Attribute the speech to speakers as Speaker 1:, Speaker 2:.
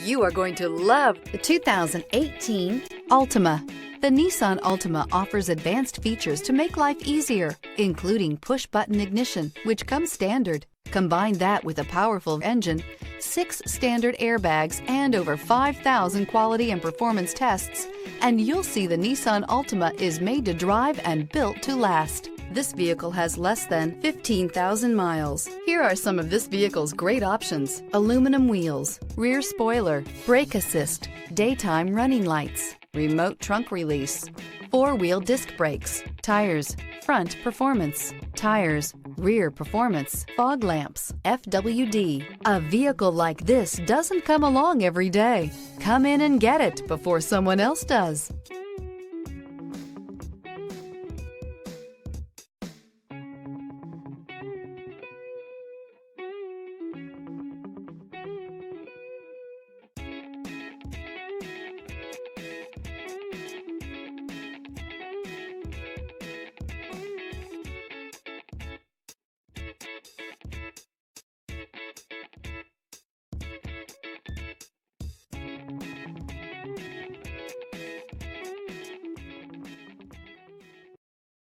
Speaker 1: You are going to love the 2018 Altima. The Nissan Altima offers advanced features to make life easier, including push-button ignition, which comes standard. Combine that with a powerful engine, 6 standard airbags, and over 5,000 quality and performance tests, and you'll see the Nissan Altima is made to drive and built to last. This vehicle has less than 15,000 miles. Here are some of this vehicle's great options: aluminum wheels, rear spoiler, brake assist, daytime running lights, remote trunk release, 4-wheel disc brakes, tires, front performance, tires, rear performance, fog lamps, FWD. A vehicle like this doesn't come along every day. Come in and get it before someone else does.